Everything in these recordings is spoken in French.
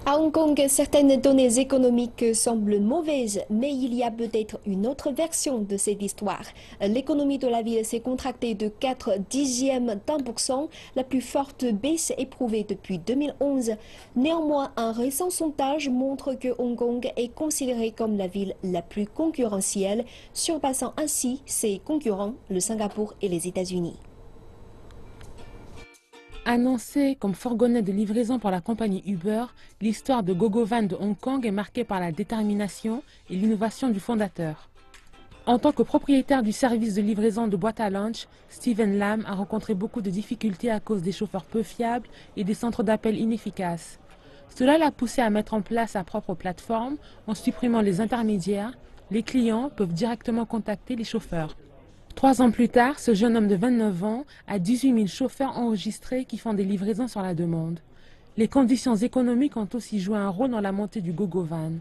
À Hong Kong, certaines données économiques semblent mauvaises, mais il y a peut-être une autre version de cette histoire. L'économie de la ville s'est contractée de 0,4%, la plus forte baisse éprouvée depuis 2011. Néanmoins, un récent sondage montre que Hong Kong est considérée comme la ville la plus concurrentielle, surpassant ainsi ses concurrents, le Singapour et les États-Unis. Annoncée comme fourgonnette de livraison par la compagnie Uber, l'histoire de GoGoVan de Hong Kong est marquée par la détermination et l'innovation du fondateur. En tant que propriétaire du service de livraison de boîtes à lunch, Steven Lam a rencontré beaucoup de difficultés à cause des chauffeurs peu fiables et des centres d'appel inefficaces. Cela l'a poussé à mettre en place sa propre plateforme. En supprimant les intermédiaires, les clients peuvent directement contacter les chauffeurs. 3 ans plus tard, ce jeune homme de 29 ans a 18 000 chauffeurs enregistrés qui font des livraisons sur la demande. Les conditions économiques ont aussi joué un rôle dans la montée du GoGoVan.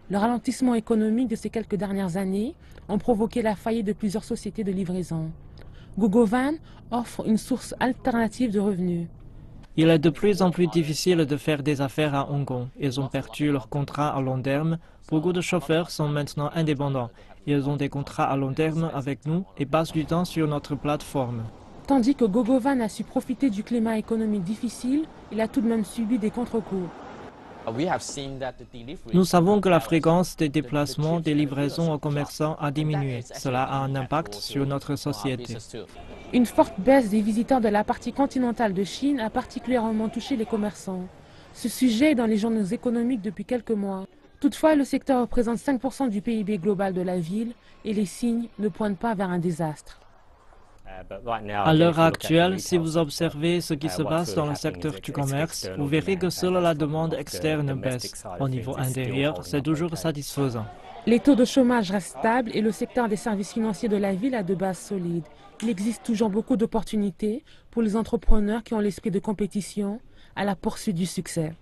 Le ralentissement économique de ces quelques dernières années ont provoqué la faillite de plusieurs sociétés de livraison. GoGoVan offre une source alternative de revenus. Il est de plus en plus difficile de faire des affaires à Hong Kong. Ils ont perdu leur contrat à long terme. Beaucoup de chauffeurs sont maintenant indépendants. Ils ont des contrats à long terme avec nous et passent du temps sur notre plateforme. Tandis que GoGoVan a su profiter du climat économique difficile, il a tout de même subi des contre-coups. Nous savons que la fréquence des déplacements des livraisons aux commerçants a diminué. Cela a un impact sur notre société. Une forte baisse des visiteurs de la partie continentale de Chine a particulièrement touché les commerçants. Ce sujet est dans les journaux économiques depuis quelques mois. Toutefois, le secteur représente 5% du PIB global de la ville et les signes ne pointent pas vers un désastre. À l'heure actuelle, si vous observez ce qui se passe dans le secteur du commerce, vous verrez que seule la demande externe baisse. Au niveau intérieur, c'est toujours satisfaisant. Les taux de chômage restent stables et le secteur des services financiers de la ville a de bases solides. Il existe toujours beaucoup d'opportunités pour les entrepreneurs qui ont l'esprit de compétition à la poursuite du succès.